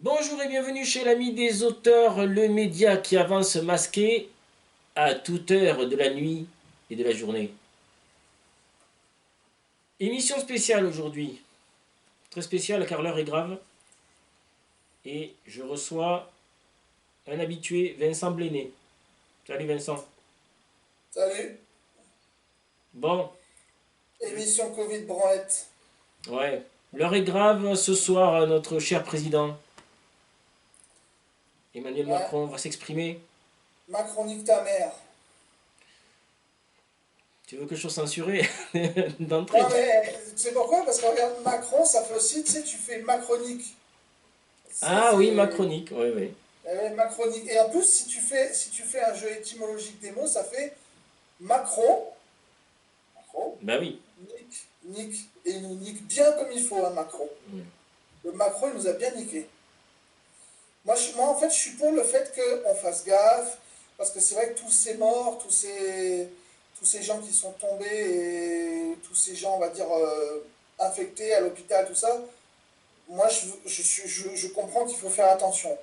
Bonjour et bienvenue chez l'ami des auteurs, le média qui avance masqué à toute heure de la nuit et de la journée. Émission spéciale aujourd'hui, très spéciale car l'heure est grave et je reçois un habitué, Vincent Bléné. Salut Vincent. Salut, Bon, émission Covid branlette. ouais, l'heure est grave ce soir, notre cher président Emmanuel Ouais, Macron va s'exprimer. Macron nique ta mère. Tu veux que je sois censuré d'entrée? Non mais, tu sais pourquoi? Parce que regarde, Macron, ça fait aussi, tu sais, tu fais macronique. Tu sais, Ah oui, ma c'est chronique, oui, oui. macronique. Et en plus, si tu fais un jeu étymologique des mots, ça fait Macron, Macron, Bah oui. nique. Et il nous nique bien comme il faut, hein, Macron. Le Macron, il nous a bien niqué. Moi, en fait, je suis pour le fait qu'on fasse gaffe, parce que c'est vrai que tous ces morts, tous ces gens qui sont tombés, et tous ces gens, on va dire, infectés à l'hôpital, tout ça, moi, je comprends qu'il faut faire attention.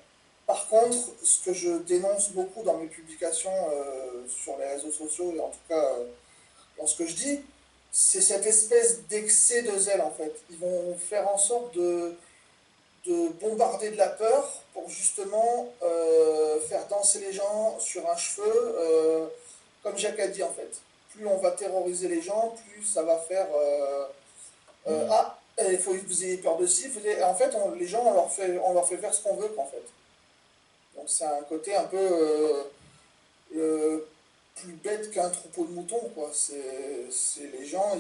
Par contre, ce que je dénonce beaucoup dans mes publications sur les réseaux sociaux, et en tout cas dans ce que je dis, c'est cette espèce d'excès de zèle, en fait. Ils vont faire en sorte de bombarder de la peur pour justement faire danser les gens sur un cheveu, comme Jacques a dit en fait. Plus on va terroriser les gens, plus ça va faire ah, il faut que vous ayez peur de ci. En fait, les gens, on leur fait faire ce qu'on veut, en fait. Donc c'est un côté un peu plus bête qu'un troupeau de moutons, quoi. C'est les gens,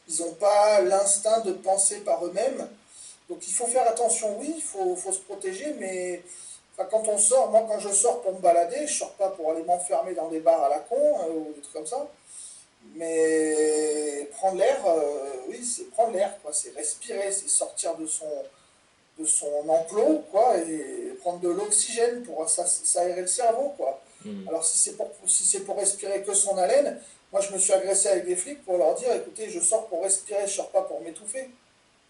ils n'ont pas l'instinct de penser par eux-mêmes. Donc il faut faire attention, oui, il faut se protéger, mais enfin, quand on sort, moi quand je sors pour me balader, je sors pas pour aller m'enfermer dans des bars à la con ou des trucs comme ça. Mais prendre l'air, oui, c'est prendre l'air, quoi. C'est respirer, c'est sortir de son enclos, quoi, et prendre de l'oxygène pour s'aérer le cerveau, quoi. Hmm. Alors si c'est pour respirer que son haleine, moi je me suis agressé avec des flics pour leur dire, écoutez, je sors pour respirer, je sors pas pour m'étouffer.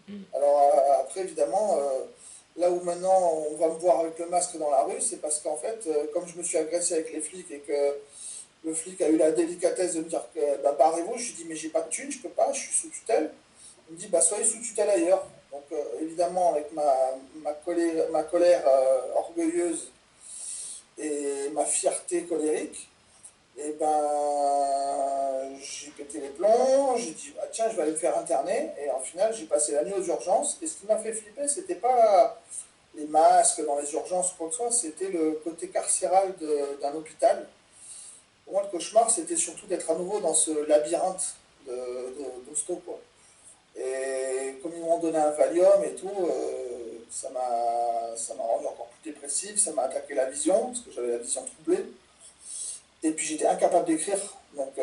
Hmm. Alors après, évidemment, là où maintenant on va me voir avec le masque dans la rue, c'est parce qu'en fait, comme je me suis agressé avec les flics et que le flic a eu la délicatesse de me dire que bah, barrez-vous, je lui dis mais j'ai pas de thune, je peux pas, je suis sous tutelle. Il me dit bah soyez sous tutelle ailleurs. Donc évidemment avec ma colère orgueilleuse et ma fierté colérique, et ben j'ai pété les plombs, j'ai dit ah, tiens je vais aller me faire interner et en final j'ai passé la nuit aux urgences et ce qui m'a fait flipper c'était pas les masques dans les urgences ou quoi que ce soit, c'était le côté carcéral d'un hôpital. Pour moi, le cauchemar, c'était surtout d'être à nouveau dans ce labyrinthe d'hosto, quoi. Et comme ils m'ont donné un Valium et tout, ça m'a rendu encore plus dépressif, ça m'a attaqué la vision, parce que j'avais la vision troublée. Et puis j'étais incapable d'écrire. Donc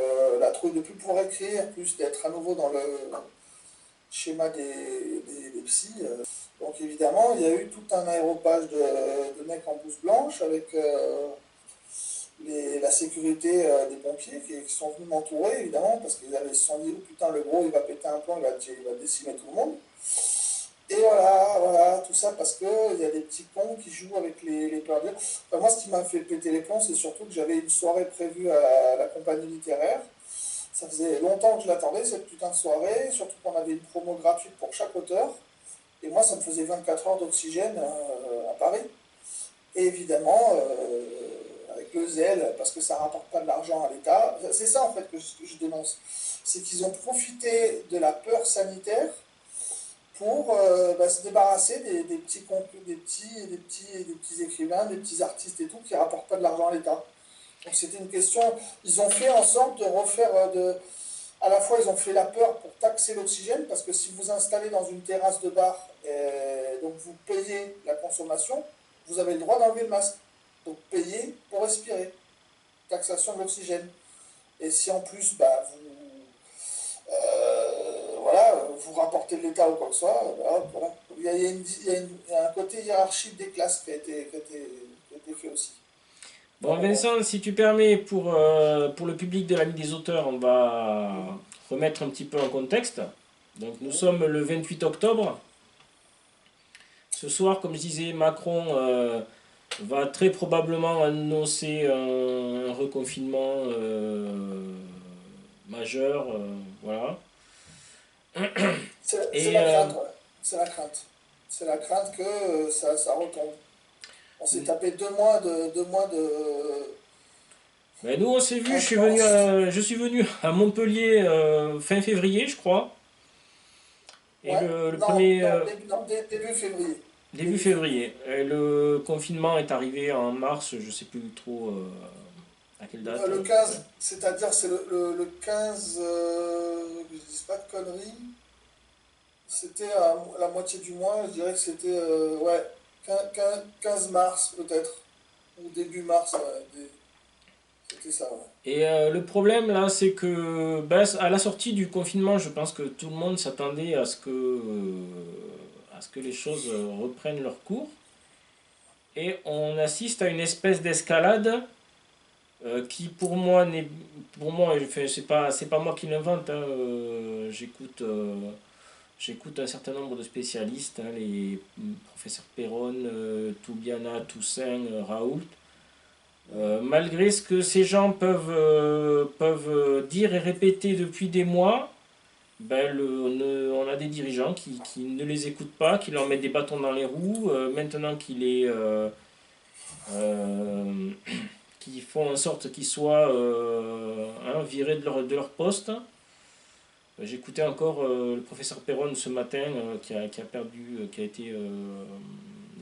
la trouille de plus pouvoir écrire, plus d'être à nouveau dans le schéma des psys. Donc évidemment, il y a eu tout un aéropage de mecs en blouse blanche avec la sécurité des pompiers qui sont venus m'entourer, évidemment, parce qu'ils se sont dit, oh putain, le gros, il va péter un plomb, il va décimer tout le monde. Et voilà, voilà, tout ça parce qu'il y a des petits cons qui jouent avec les peurs. Enfin, moi, ce qui m'a fait péter les plombs, c'est surtout que j'avais une soirée prévue à la compagnie littéraire. Ça faisait longtemps que je l'attendais, cette putain de soirée, surtout qu'on avait une promo gratuite pour chaque auteur. Et moi, ça me faisait 24 heures d'oxygène à Paris. Et évidemment, avec le zèle, parce que ça ne rapporte pas de l'argent à l'État. C'est ça en fait que je dénonce. C'est qu'ils ont profité de la peur sanitaire pour bah, se débarrasser des petits concours, des petits écrivains, des petits artistes et tout, qui ne rapportent pas de l'argent à l'État. Donc c'était une question. Ils ont fait en sorte de refaire à la fois ils ont fait la peur pour taxer l'oxygène, parce que si vous installez dans une terrasse de bar, donc vous payez la consommation, vous avez le droit d'enlever le masque. Donc payez pour respirer. Taxation de l'oxygène. Et si en plus bah, voilà, vous rapportez de l'État ou quoi que ce soit, voilà. Il y a un côté hiérarchique des classes qui a été fait aussi. Enfin, Bon, bon, bref. Vincent, si tu permets, pour le public de l'ami des auteurs, on va remettre un petit peu en contexte. Donc, nous sommes le 28 octobre. Ce soir, comme je disais, Macron va très probablement annoncer un reconfinement majeur. Voilà. C'est Et la crainte, ouais. C'est la crainte. C'est la crainte que ça retombe. On s'est tapé 2 mois de ben, nous, on s'est vu, intense. je suis venu à Montpellier fin février, je crois. Et Ouais, le non, premier, non, début février. début Début février. février. Et le confinement est arrivé en mars, je sais plus trop à quelle date. Le 15, c'est-à-dire c'est le 15, que je dise pas de conneries, c'était à la moitié du mois, je dirais que c'était ouais, 15 mars peut-être, ou début mars, ouais, c'était ça, ouais. Et le problème là, c'est que ben, à la sortie du confinement, je pense que tout le monde s'attendait à ce que les choses reprennent leur cours. Et on assiste à une espèce d'escalade qui pour moi, enfin, c'est pas moi qui l'invente. Hein, j'écoute un certain nombre de spécialistes, hein, les professeurs Perron, Toubiana, Toussaint, Raoult. Malgré ce que ces gens peuvent dire et répéter depuis des mois, ben on a des dirigeants qui ne les écoutent pas, qui leur mettent des bâtons dans les roues, maintenant euh, qui font en sorte qu'ils soient hein, virés de leur poste. J'écoutais encore le professeur Perron ce matin qui a perdu, qui a été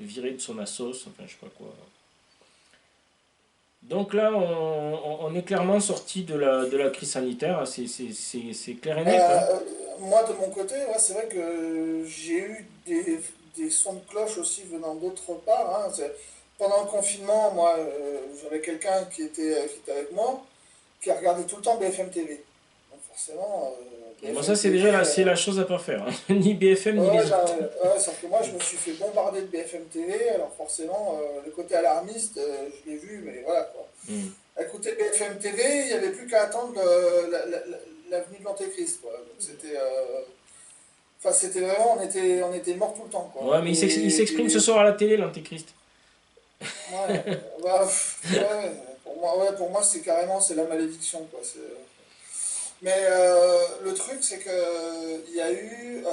viré de son assos, enfin je sais pas quoi. Donc là, on est clairement sorti de la crise sanitaire, c'est clair et net. Hein. Moi, de mon côté, ouais, c'est vrai que j'ai eu des sons de cloche aussi venant d'autre part, hein. Pendant le confinement, moi, j'avais quelqu'un qui était avec moi, qui regardait tout le temps BFM TV. Donc forcément, Et moi, ça, BFM TV, c'est la chose à pas faire. Hein. Ni BFM, ni ouais, les autres. sauf que moi, je me suis fait bombarder de BFM TV, alors forcément, le côté alarmiste, je l'ai vu, mais voilà, quoi. Mm. À écouter BFM TV, il n'y avait plus qu'à attendre la venue de l'Antéchrist, quoi. Donc c'était... enfin, c'était vraiment... on était morts tout le temps, quoi. Ouais, mais il s'exprime ce soir à la télé, l'Antéchrist. Ouais, bah, ouais, pour moi c'est carrément... C'est la malédiction, quoi. Mais le truc, c'est que il y a eu...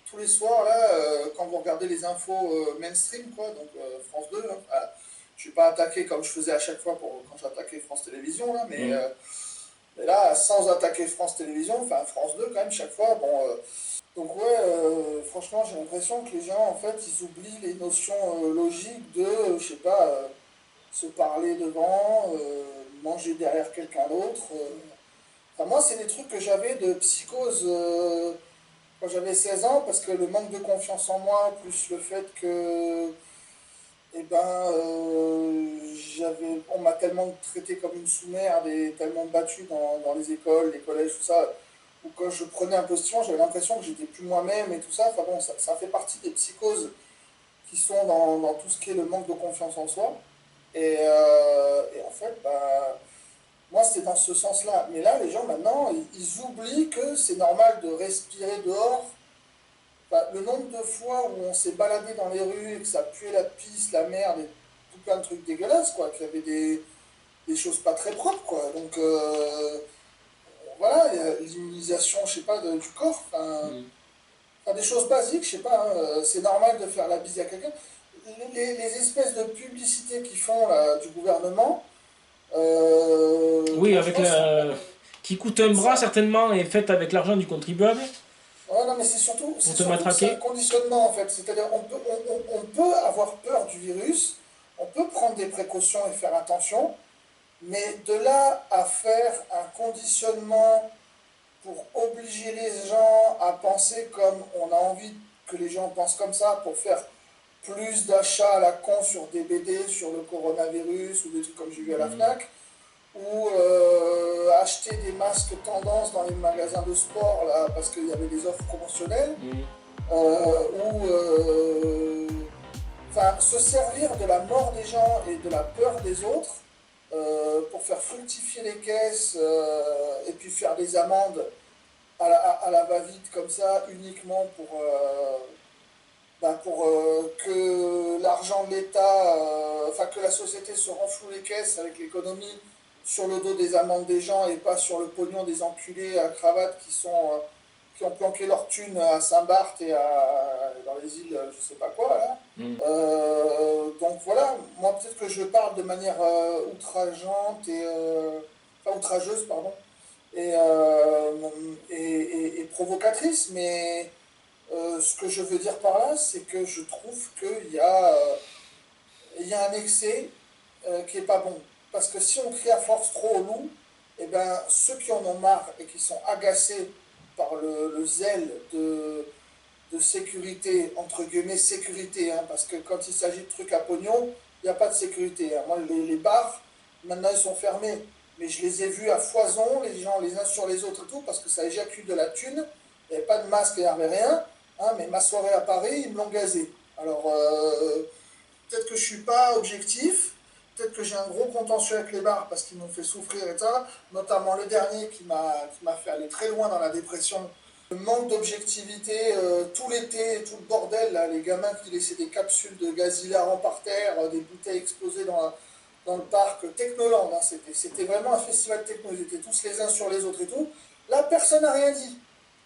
tous les soirs, là, quand vous regardez les infos mainstream, quoi, donc France 2, hein, voilà. Je suis pas attaqué comme je faisais à chaque fois quand j'attaquais France Télévisions, là, Mm. mais là, sans attaquer France Télévisions, enfin France 2 quand même, chaque fois, bon... donc ouais, franchement, j'ai l'impression que les gens, en fait, ils oublient les notions logiques de, je sais pas, se parler devant, manger derrière quelqu'un d'autre. Enfin, moi, c'est des trucs que j'avais de psychose quand j'avais 16 ans, parce que le manque de confiance en moi, plus le fait que eh ben, on m'a tellement traité comme une sous-merde et tellement battu dans les écoles, les collèges, tout ça, où quand je prenais un position, j'avais l'impression que j'étais plus moi-même et tout ça. Enfin bon, ça fait partie des psychoses qui sont dans tout ce qui est le manque de confiance en soi. Et en fait, bah, moi, c'était dans ce sens-là. Mais là, les gens, maintenant, ils oublient que c'est normal de respirer dehors. Enfin, le nombre de fois où on s'est baladé dans les rues et que ça puait la pisse, la merde et tout plein de trucs dégueulasses, quoi, qu'il y avait des choses pas très propres, quoi. Donc, voilà, il y a l'immunisation, je sais pas, du corps. Mm. Enfin, des choses basiques, je sais pas, hein, c'est normal de faire la bise à quelqu'un. Les espèces de publicités qu'ils font là, du gouvernement, Oui, avec franchement, la... qui coûte un bras ça- certainement et faite avec l'argent du contribuable ouais, non, mais pour c'est te surtout que c'est un matraquer. conditionnement en fait. C'est-à-dire, on peut avoir peur du virus, on peut prendre des précautions et faire attention, mais de là à faire un conditionnement pour obliger les gens à penser comme on a envie que les gens pensent comme ça, pour faire plus d'achats à la con sur des BD, sur le coronavirus ou des trucs comme j'ai vu à la Mm. FNAC, ou acheter des masques tendance dans les magasins de sport là, parce qu'il y avait des offres promotionnelles, Mm. ou enfin, se servir de la mort des gens et de la peur des autres pour faire fructifier les caisses et puis faire des amendes à la va-vite comme ça, uniquement ben, pour que l'argent de l'État, enfin que la société se renfloue les caisses avec l'économie sur le dos des amendes des gens et pas sur le pognon des enculés à cravate qui ont planqué leur thune à Saint-Barth et dans les îles, je sais pas quoi, là. Donc voilà, moi peut-être que je parle de manière outrageante enfin outrageuse, pardon, et, euh, et provocatrice, mais ce que je veux dire par là, c'est que je trouve il y a un excès qui est pas bon. Parce que si on crie à force trop au loup, eh ben, ceux qui en ont marre et qui sont agacés par le zèle de sécurité, entre guillemets sécurité, hein, parce que quand il s'agit de trucs à pognon, il n'y a pas de sécurité. Hein. Moi, les bars, maintenant, ils sont fermés. Mais je les ai vus à foison, les gens les uns sur les autres et tout, parce que ça éjacule de la thune. Il n'y avait pas de masque, il n'y avait rien. Hein, mais ma soirée à Paris, ils me l'ont gazé. Alors, peut-être que je suis pas objectif, peut-être que j'ai un gros contentieux avec les bars parce qu'ils m'ont fait souffrir et ça, notamment le dernier qui m'a fait aller très loin dans la dépression. Le manque d'objectivité, tout l'été, tout le bordel, là, les gamins qui laissaient des capsules de gaz hilarant par terre, des bouteilles explosées dans le parc Technoland, hein, c'était vraiment un festival techno, ils étaient tous les uns sur les autres et tout. Là, personne n'a rien dit.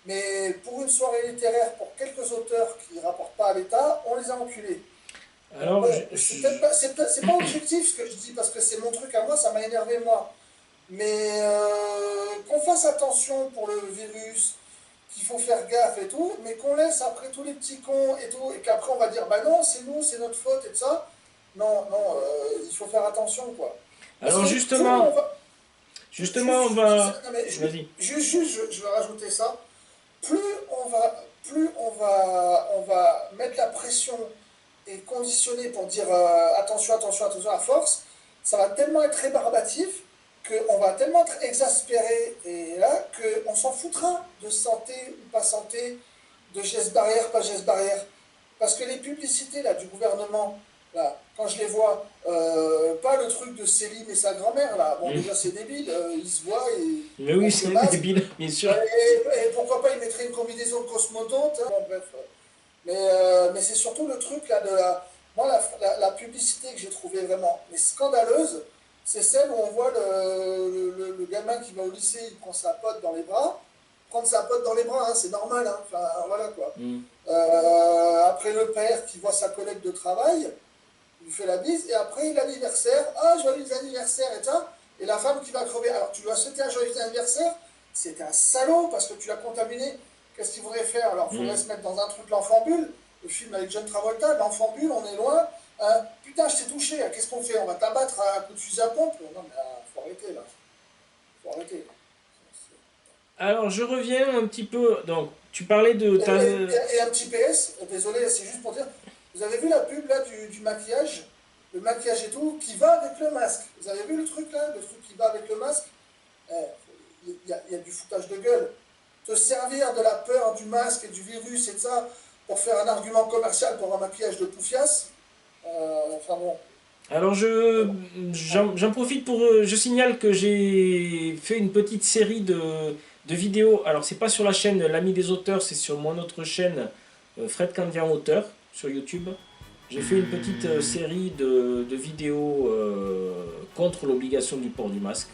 Mais pour une soirée littéraire, pour quelques auteurs qui ne rapportent pas à l'État, on les a enculés. Alors, Bon, c'est pas objectif ce que je dis, parce que c'est mon truc à moi, ça m'a énervé moi. Mais qu'on fasse attention pour le virus, qu'il faut faire gaffe et tout, mais qu'on laisse après tous les petits cons et tout, et qu'après on va dire, bah non, c'est nous, c'est notre faute et tout ça. Non, non, il faut faire attention, quoi. Parce alors que justement, on va... non, mais Vas-y. je vais rajouter ça. Plus on va mettre la pression et conditionner pour dire attention, attention, attention à force, ça va tellement être rébarbatif qu'on va tellement être exaspéré et là qu'on s'en foutra de santé ou pas santé, de gestes barrières, pas gestes barrières. Parce que les publicités là, du gouvernement, là, quand je les vois, pas le truc de Céline et sa grand-mère, là, bon déjà c'est débile, ils se voient et Mais oui, portent le c'est masque. débile, bien sûr. Et pourquoi pas, ils mettraient une combinaison de cosmonaute. Hein. Bon, bref. Mais c'est surtout le truc là de la. Moi, la publicité que j'ai trouvée vraiment mais scandaleuse, c'est celle où on voit le gamin qui va au lycée, il prend sa pote dans les bras. Prendre sa pote dans les bras, hein, c'est normal. Hein. Enfin, voilà quoi. Après, le père qui voit sa collègue de travail, il lui fait la bise, et après, l'anniversaire. Ah, joyeux anniversaire, et ça. Et la femme qui va crever. Alors, tu lui as souhaité un joyeux anniversaire, c'est un salaud parce que tu l'as contaminé. Qu'est-ce qu'il voudrait faire? Alors, il faudrait se mettre dans un truc, l'enfant bulle, le film avec John Travolta, l'enfant bulle, on est loin. Putain, je t'ai touché, qu'est-ce qu'on fait? On va t'abattre à un coup de fusil à pompe? Non, mais faut arrêter là. Faut arrêter. Alors, je reviens un petit peu. Donc, tu parlais de ta... Et un petit PS, désolé, c'est juste pour dire, vous avez vu la pub là du maquillage? Le maquillage et tout, qui va avec le masque. Vous avez vu le truc là? Le truc qui va avec le masque? Il y a du foutage de gueule. Te servir de la peur du masque et du virus et de ça pour faire un argument commercial pour un maquillage de poufias, enfin bon. Alors, j'en profite pour... je signale que j'ai fait une petite série de vidéos. Alors, c'est pas sur la chaîne L'Ami des auteurs, c'est sur mon autre chaîne Fred Candian Auteur, sur YouTube. J'ai fait une petite série de vidéos contre l'obligation du port du masque.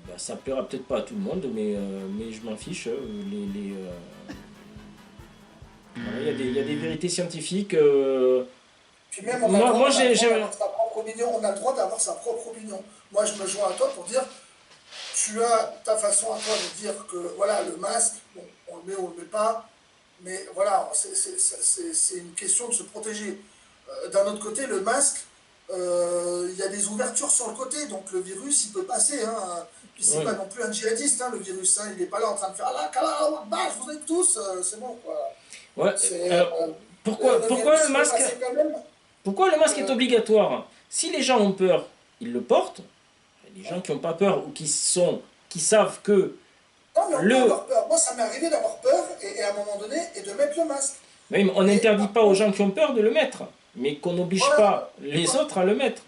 Bah, ça plaira peut-être pas à tout le monde, mais je m'en fiche. Voilà, il y a des vérités scientifiques. Puis même, on a le droit d'avoir sa propre opinion. On a le droit d'avoir sa propre opinion. Moi, je me joins à toi pour dire, tu as ta façon à toi de dire que voilà, le masque, bon, on le met ou on le met pas, mais voilà, c'est une question de se protéger. D'un autre côté, le masque, il y a des ouvertures sur le côté, donc le virus, il peut passer. Hein. Puis c'est pas non plus un djihadiste, hein, le virus. Hein, il n'est pas là en train de faire ah là, je vous aide tous, c'est bon quoi. Ouais. Pourquoi le masque est obligatoire? Si les gens ont peur, ils le portent. Les gens qui n'ont pas peur ou qui savent que non, mais on peut avoir peur. Moi, ça m'est arrivé d'avoir peur et à un moment donné et de mettre le masque. Oui, mais on n'interdit pas aux gens qui ont peur de le mettre, mais qu'on n'oblige pas les autres à le mettre.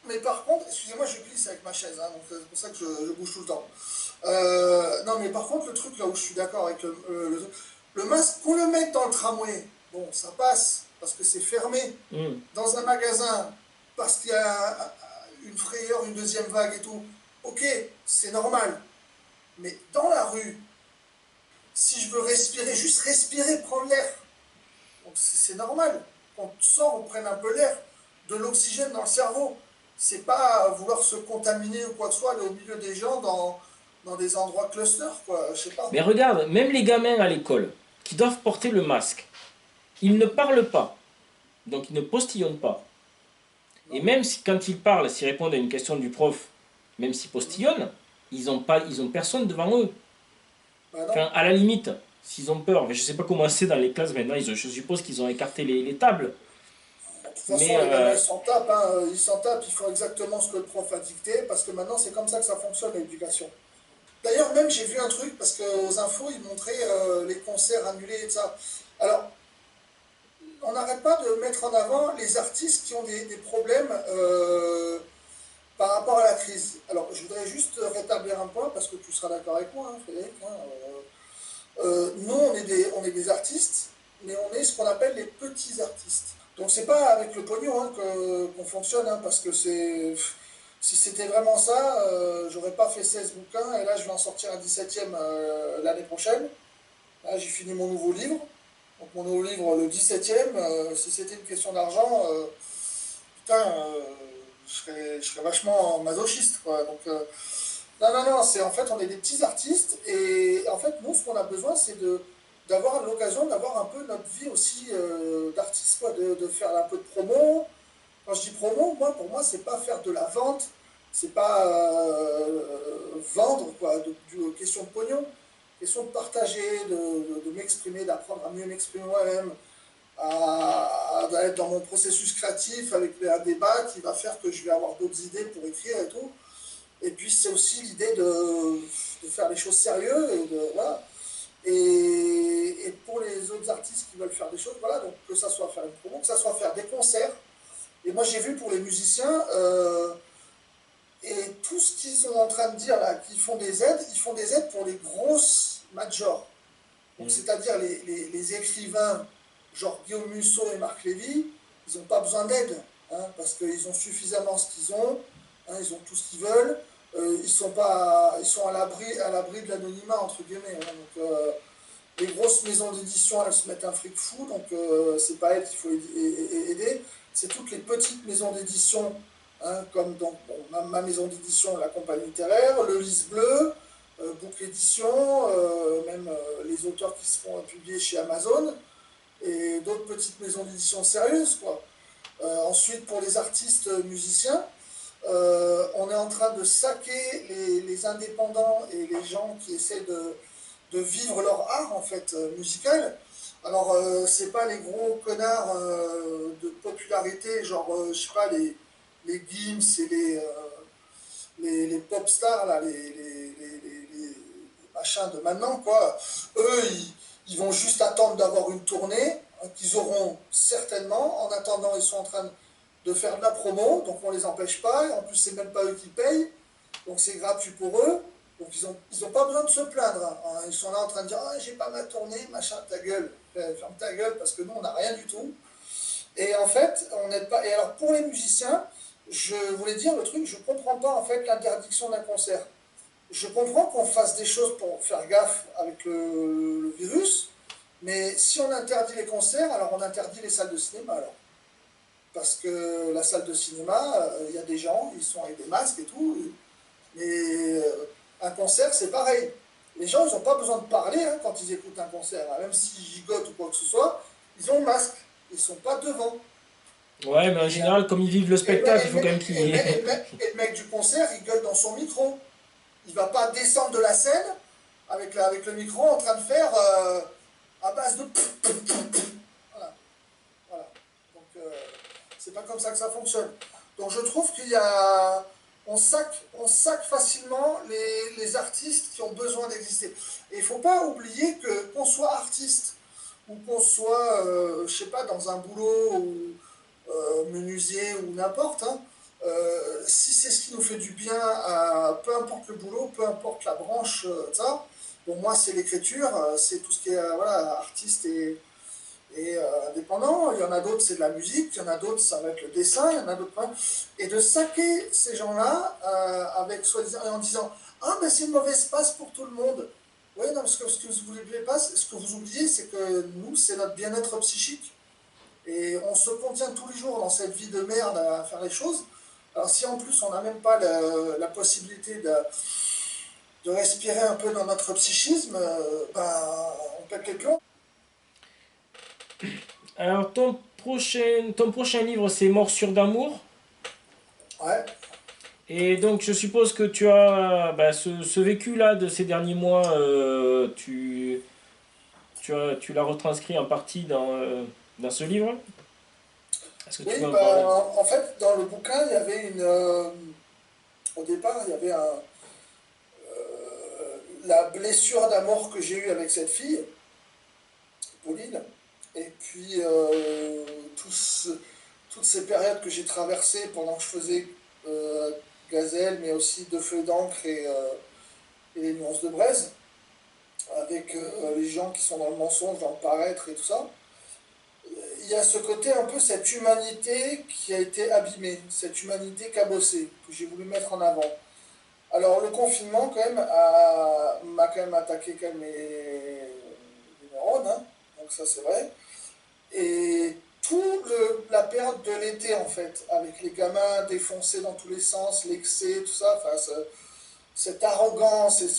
Mais par contre, excusez-moi, je glisse avec ma chaise, hein, donc c'est pour ça que je bouge tout le temps. Non, mais par contre, le truc là où je suis d'accord avec le masque, qu'on le mette dans le tramway, bon, ça passe, parce que c'est fermé. Hmm. Dans un magasin, parce qu'il y a une frayeur, une deuxième vague et tout, ok, c'est normal. Mais dans la rue, si je veux respirer, juste respirer, prendre l'air, donc c'est normal. Quand on sort, on prenne un peu l'air, de l'oxygène dans le cerveau. C'est pas vouloir se contaminer ou quoi que ce soit, aller au milieu des gens dans des endroits clusters, quoi, je sais pas. Mais regarde, même les gamins à l'école qui doivent porter le masque, ils ne parlent pas, donc ils ne postillonnent pas. Et Non. même si, quand ils parlent, s'ils répondent à une question du prof, même s'ils postillonnent, ils ont personne devant eux. Bah Enfin, non. à la limite, s'ils ont peur, je ne sais pas comment c'est dans les classes maintenant, je suppose qu'ils ont écarté les tables. De toute Mais façon, les gamins, ils s'en tapent, hein, ils s'en tapent, ils font exactement ce que le prof a dicté, parce que maintenant, c'est comme ça que ça fonctionne, l'éducation. D'ailleurs, même, j'ai vu un truc, parce qu'aux infos, ils montraient les concerts annulés et tout ça. Alors, on n'arrête pas de mettre en avant les artistes qui ont des problèmes par rapport à la crise. Alors, je voudrais juste rétablir un point, parce que tu seras d'accord avec moi, hein, Frédéric. Hein, nous, on est des artistes, mais on est ce qu'on appelle les petits artistes. Donc, c'est pas avec le pognon hein, qu'on fonctionne, hein, parce que c'est. Si c'était vraiment ça, j'aurais pas fait 16 bouquins, et là, je vais en sortir un 17e l'année prochaine. Là, j'ai fini mon nouveau livre. Donc, mon nouveau livre, le 17e, si c'était une question d'argent, putain, je serais vachement masochiste, quoi. Donc, non, non, non, c'est en fait, on est des petits artistes et en fait, nous, ce qu'on a besoin, c'est d'avoir l'occasion d'avoir un peu notre vie aussi d'artiste, quoi, de faire un peu de promo. Quand je dis promo, moi, pour moi, c'est pas faire de la vente, c'est pas vendre, quoi, question de pognon, question de partager, de m'exprimer, d'apprendre à mieux m'exprimer moi-même, à être dans mon processus créatif avec un débat qui va faire que je vais avoir d'autres idées pour écrire et tout. Et puis c'est aussi l'idée de faire les choses sérieuses et voilà. Et pour les autres artistes qui veulent faire des choses, voilà, donc que ça soit faire une promo, que ça soit faire des concerts. Et moi j'ai vu pour les musiciens, et tout ce qu'ils sont en train de dire là, qu'ils font des aides, ils font des aides pour les grosses majors. Donc hmm. c'est-à-dire les écrivains, genre Guillaume Musso et Marc Lévy, ils n'ont pas besoin d'aide, hein, parce qu'ils ont suffisamment ce qu'ils ont, hein, ils ont tout ce qu'ils veulent, ils sont pas, ils sont à l'abri de l'anonymat entre guillemets. Hein, donc, les grosses maisons d'édition, elles se mettent un fric fou, donc c'est pas elles qu'il faut aider, c'est toutes les petites maisons d'édition, hein, comme donc, bon, ma maison d'édition, la compagnie littéraire, le Lys Bleu, Book Édition, même les auteurs qui se font publier chez Amazon, et d'autres petites maisons d'édition sérieuses, quoi. Ensuite, pour les artistes musiciens, on est en train de saquer les indépendants et les gens qui essaient de vivre leur art, en fait, musical. Alors, c'est pas les gros connards de popularité, genre, je sais pas, les Gims et les pop stars, là, les machins de maintenant, quoi. Eux, ils vont juste attendre d'avoir une tournée, hein, qu'ils auront certainement. En attendant, ils sont en train de faire de la promo, donc on les empêche pas. En plus, c'est même pas eux qui payent, donc c'est gratuit pour eux. Donc ils ont pas besoin de se plaindre, hein. Ils sont là en train de dire ah, j'ai pas ma tournée, machin, ta gueule, ferme ta gueule, parce que nous on n'a rien du tout. Et en fait, on n'aide pas. Et alors pour les musiciens, je voulais dire le truc, je comprends pas en fait l'interdiction d'un concert. Je comprends qu'on fasse des choses pour faire gaffe avec le virus, mais si on interdit les concerts, alors on interdit les salles de cinéma alors. Parce que la salle de cinéma, il y a des gens, ils sont avec des masques et tout, mais un concert, c'est pareil. Les gens, ils n'ont pas besoin de parler hein, quand ils écoutent un concert, hein. Même s'ils gigotent ou quoi que ce soit, ils ont le masque, ils ne sont pas devant. Ouais, mais en Et, général, comme ils vivent le spectacle, il faut quand même qu'il y ait. et le mec du concert, il gueule dans son micro. Il ne va pas descendre de la scène avec le micro en train de faire à base de. Voilà. Voilà. Donc, c'est pas comme ça que ça fonctionne. Donc, je trouve qu'il y a. On sac facilement les artistes qui ont besoin d'exister. Et il ne faut pas oublier que qu'on soit artiste ou qu'on soit, je sais pas, dans un boulot ou menuisier ou n'importe, hein, Si c'est ce qui nous fait du bien, peu importe le boulot, peu importe la branche, ça. Bon, moi, c'est l'écriture, c'est tout ce qui est voilà, artiste et indépendant. Il y en a d'autres, c'est de la musique. Il y en a d'autres, ça va être le dessin. Il y en a d'autres. Et de saquer ces gens-là avec soi-disant en disant ah ben c'est une mauvaise passe pour tout le monde. Oui, non, parce que ce que vous oubliez pas, ce que vous oubliez, c'est que nous, c'est notre bien-être psychique. Et on se contient tous les jours dans cette vie de merde à faire les choses. Alors si en plus on n'a même pas la possibilité de respirer un peu dans notre psychisme, ben, on pète les plombs. Alors, ton prochain livre, c'est Morsure d'amour. Ouais. Et donc, je suppose que tu as bah, ce vécu-là de ces derniers mois, tu l'as retranscrit en partie dans ce livre. Est-ce que tu Oui, peux en ben, parler? en fait, dans le bouquin, il y avait au départ, il y avait la blessure d'amour que j'ai eue avec cette fille, Pauline, et puis toutes ces périodes que j'ai traversées pendant que je faisais Gazelle, mais aussi De Feu d'encre et les nuances de braise, avec les gens qui sont dans le mensonge, dans le paraître et tout ça. Il y a ce côté un peu, cette humanité qui a été abîmée, cette humanité cabossée, que j'ai voulu mettre en avant. Alors le confinement quand même m'a quand même attaqué quand même les neurones, hein, donc ça c'est vrai. Et la période de l'été en fait, avec les gamins défoncés dans tous les sens, l'excès, tout ça, enfin, cette arrogance et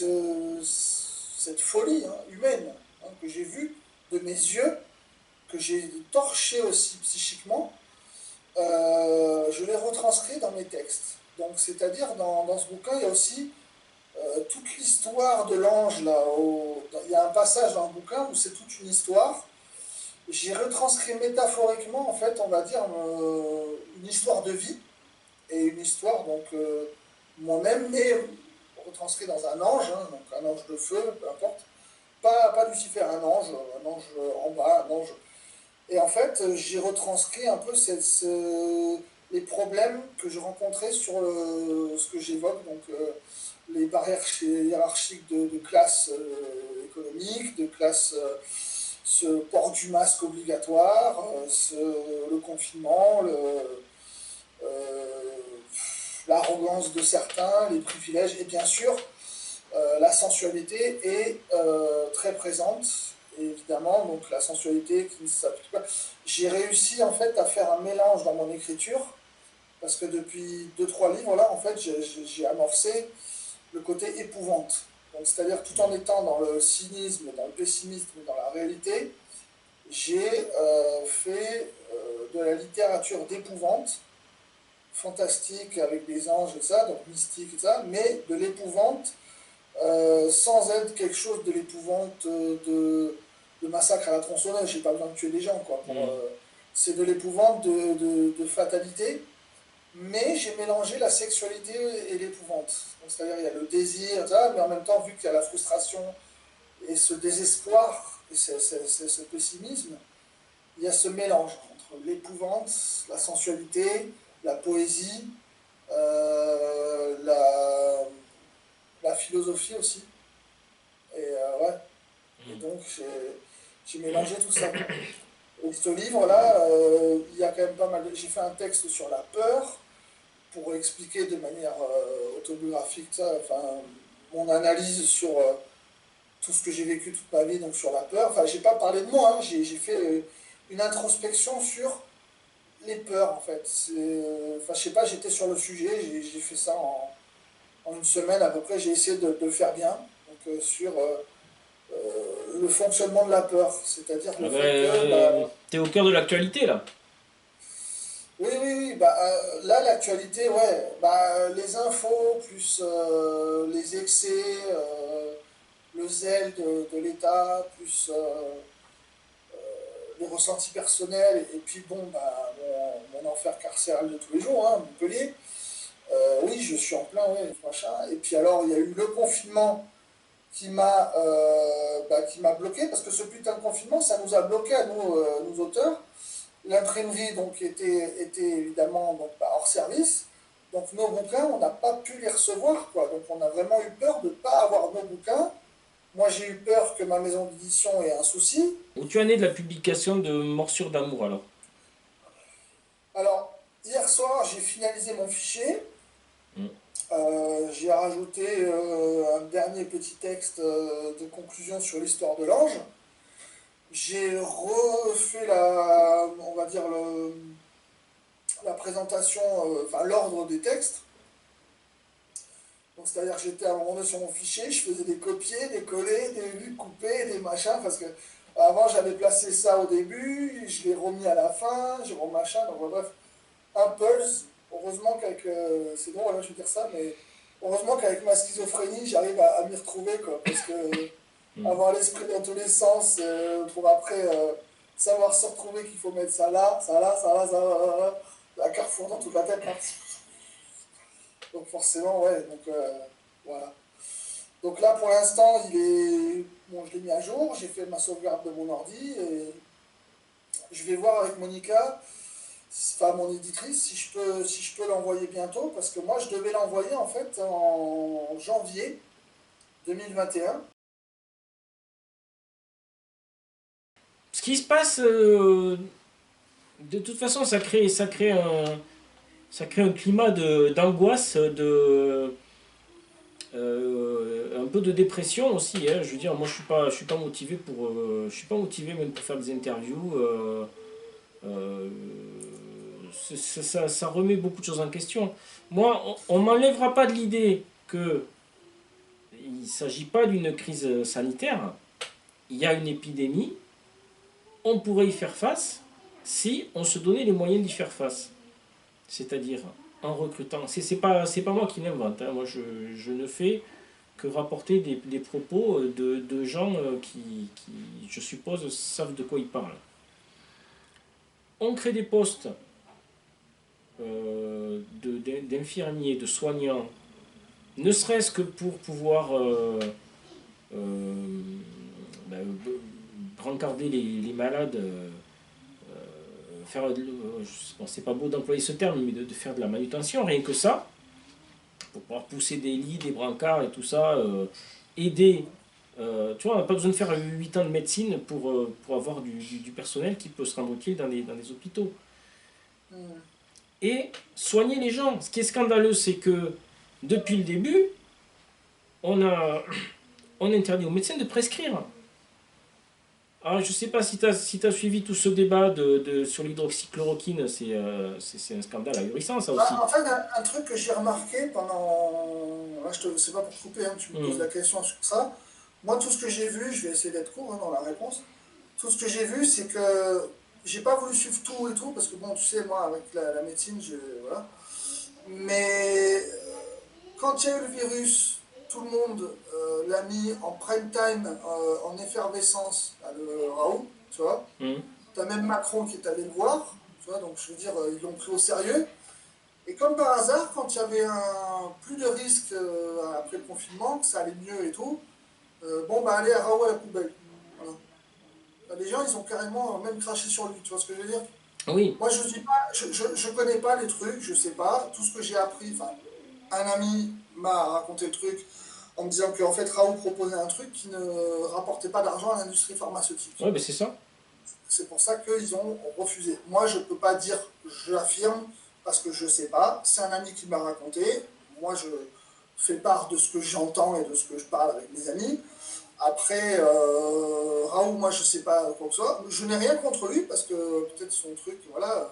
cette folie hein, humaine hein, que j'ai vue de mes yeux, que j'ai torché aussi psychiquement, je l'ai retranscrit dans mes textes. Donc, c'est-à-dire, dans ce bouquin, il y a aussi toute l'histoire de l'ange. Il y a un passage dans le bouquin où c'est toute une histoire. J'ai retranscrit métaphoriquement, en fait, on va dire, une histoire de vie et une histoire, donc, moi-même, mais retranscrit dans un ange, hein, donc un ange de feu, peu importe. Pas Lucifer, un ange en bas, un ange. Et en fait, j'ai retranscrit un peu les problèmes que je rencontrais sur ce que j'évoque, donc les barrières hiérarchiques de classe économique, de classe, ce port du masque obligatoire, le confinement, euh, l'arrogance de certains, les privilèges, et bien sûr, la sensualité est très présente, évidemment, donc la sensualité qui ne s'applique pas. J'ai réussi en fait à faire un mélange dans mon écriture, parce que depuis deux trois livres là, en fait, j'ai amorcé le côté épouvante. Donc, c'est-à-dire tout en étant dans le cynisme, dans le pessimisme, dans la réalité, j'ai fait de la littérature d'épouvante, fantastique avec des anges et ça, donc mystique et ça, mais de l'épouvante sans être quelque chose de l'épouvante de massacre à la tronçonneuse. J'ai pas besoin de tuer des gens, quoi. Mm. C'est de l'épouvante de fatalité, mais j'ai mélangé la sexualité et l'épouvante. C'est-à-dire, il y a le désir, ça, mais en même temps, vu qu'il y a la frustration et ce désespoir et ce pessimisme, il y a ce mélange entre l'épouvante, la sensualité, la poésie, la philosophie aussi. Et ouais. Et donc j'ai mélangé tout ça. Et ce livre-là, il y a quand même pas mal de... J'ai fait un texte sur la peur pour expliquer de manière autobiographique ça, enfin, mon analyse sur tout ce que j'ai vécu toute ma vie, donc sur la peur. Enfin, j'ai pas parlé de moi, hein, j'ai fait une introspection sur les peurs en fait. Enfin, je sais pas, j'étais sur le sujet, j'ai fait ça en une semaine à peu près, j'ai essayé de le faire bien. Donc, sur le fonctionnement de la peur, c'est-à-dire Ah le fait que ben, t'es au cœur de l'actualité là. oui, oui, oui, bah, là l'actualité, ouais, bah, les infos plus les excès, le zèle de l'État, plus les ressentis personnels, et puis bon, bah, mon enfer carcéral de tous les jours, hein, Montpellier, oui, je suis en plein, ouais, machin, et puis alors il y a eu le confinement qui m'a bloqué, parce que ce putain de confinement, ça nous a bloqué à nous, nous auteurs. L'imprimerie donc était évidemment donc, hors service. Donc nos bouquins, on n'a pas pu les recevoir, quoi. Donc on a vraiment eu peur de ne pas avoir nos bouquins. Moi, j'ai eu peur que ma maison d'édition ait un souci. Où tu en es de la publication de Morsure d'amour alors? Alors, hier soir, j'ai finalisé mon fichier. Mm. J'ai rajouté un dernier petit texte de conclusion sur l'histoire de l'ange. J'ai refait on va dire la présentation, enfin l'ordre des textes. Donc c'est-à-dire que j'étais à un moment donné sur mon fichier, je faisais des copier, des coller, des couper, des machins, parce que avant j'avais placé ça au début, je l'ai remis à la fin, j'ai remis machin, donc bref, un pulse. Heureusement qu'avec, c'est drôle, hein, je vais dire ça, mais heureusement qu'avec ma schizophrénie, j'arrive à m'y retrouver, quoi, parce que Mm. avoir l'esprit dans tous les sens pour après savoir se retrouver qu'il faut mettre ça là, ça là, ça là, ça là, la carrefour dans toute la tête, hein. Donc forcément, ouais, donc voilà. Donc là, pour l'instant, bon, je l'ai mis à jour, j'ai fait ma sauvegarde de mon ordi, et je vais voir avec Monica, enfin mon éditrice, si je peux l'envoyer bientôt, parce que moi, je devais l'envoyer en fait en janvier 2021. Ce qui se passe, de toute façon, ça crée un climat d'angoisse, un peu de dépression aussi. Hein. Je veux dire, moi, je suis pas motivé je suis pas motivé même pour faire des interviews. Euh, ça remet beaucoup de choses en question. Moi, on m'enlèvera pas de l'idée que il ne s'agit pas d'une crise sanitaire. Il y a une épidémie. On pourrait y faire face si on se donnait les moyens d'y faire face. C'est-à-dire en recrutant. C'est pas moi qui l'invente. Hein. Moi, je ne fais que rapporter des propos de gens qui, je suppose, savent de quoi ils parlent. On crée des postes d'infirmiers, de soignants, ne serait-ce que pour pouvoir euh, ben, brancarder les malades, faire, bon, c'est pas beau d'employer ce terme, mais de faire de la manutention, rien que ça, pour pouvoir pousser des lits, des brancards et tout ça, aider. Tu vois, on n'a pas besoin de faire 8 ans de médecine pour avoir du personnel qui peut se rendre utile dans des hôpitaux. Hmm. Et soigner les gens. Ce qui est scandaleux, c'est que depuis le début, on a on interdit aux médecins de prescrire. Alors, je ne sais pas si tu as suivi tout ce débat sur l'hydroxychloroquine, c'est un scandale ahurissant, ça aussi. Bah, en fait, un truc que j'ai remarqué pendant. Là, c'est pas pour couper, hein, tu me poses Mm. la question sur ça. Moi, tout ce que j'ai vu, je vais essayer d'être court hein, dans la réponse. Tout ce que j'ai vu, c'est que j'ai pas voulu suivre tout et tout, parce que bon, tu sais, moi, avec la médecine, voilà. Mais quand il y a eu le virus, tout le monde l'a mis en prime time, en effervescence, à le Raoult, tu vois. Mm. T'as même Macron qui est allé le voir, tu vois, donc je veux dire, ils l'ont pris au sérieux. Et comme par hasard, quand il y avait plus de risques après le confinement, que ça allait mieux et tout, bon, bah allez à Raoult à la poubelle. Voilà. Bah, les gens, ils ont carrément même craché sur lui, tu vois ce que je veux dire? Oui, Moi, je dis pas, je connais pas les trucs, je sais pas. Tout ce que j'ai appris, enfin, un ami m'a raconté le truc en me disant qu'en fait, Raoult proposait un truc qui ne rapportait pas d'argent à l'industrie pharmaceutique. ouais, ben c'est ça. C'est pour ça qu'ils ont refusé. Moi, je ne peux pas dire je l'affirme parce que je ne sais pas. C'est un ami qui m'a raconté. Moi, je fais part de ce que j'entends et de ce que je parle avec mes amis. Après, Raoult, moi, je ne sais pas quoi que ce soit. Je n'ai rien contre lui parce que peut-être son truc, voilà,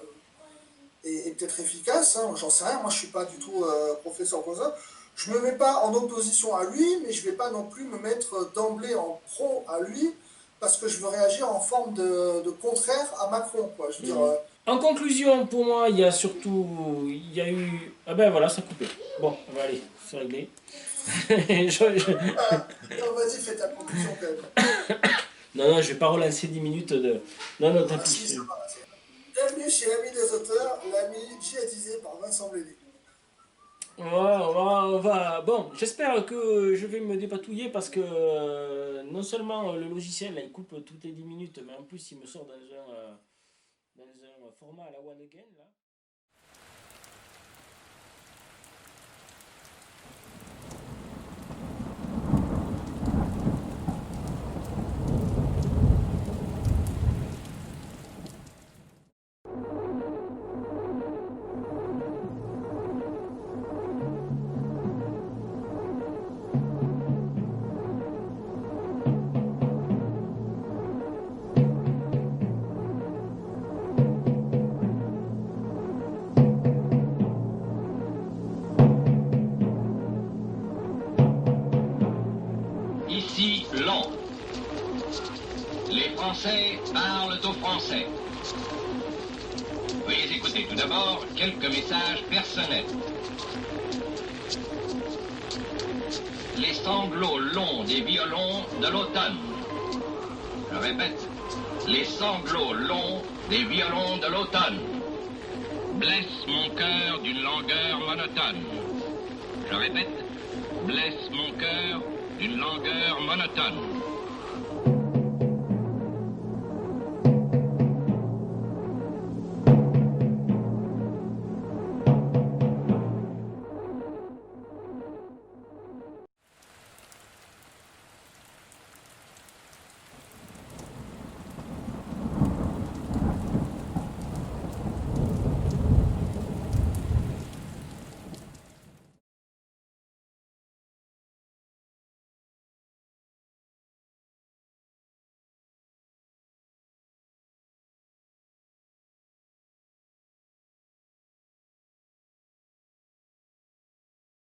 est peut-être efficace. Hein, j'en sais rien. Moi, je ne suis pas du tout professeur comme ça. Je ne me mets pas en opposition à lui, mais je ne vais pas non plus me mettre d'emblée en pro à lui parce que je veux réagir en forme de contraire à Macron, quoi. Je veux dire, Mm. En conclusion, pour moi, il y a surtout. Il y a eu. Ah ben voilà, ça a coupé. Bon, on va aller, c'est réglé. non, vas-y, fais ta conclusion quand même. Non, non, je vais pas relancer 10 minutes de. Non, non, tant Ah, si, pis. ça va. Bienvenue chez l'ami des auteurs, l'ami djihadisé par Vincent Blédé. Bon, j'espère que je vais me dépatouiller parce que non seulement le logiciel là, il coupe toutes les 10 minutes, mais en plus il me sort dans un format à la One Again là. Français parlent aux Français. Veuillez écouter tout d'abord quelques messages personnels. Les sanglots longs des violons de l'automne. Je répète, les sanglots longs des violons de l'automne blessent mon cœur d'une langueur monotone. Je répète, blessent mon cœur d'une langueur monotone.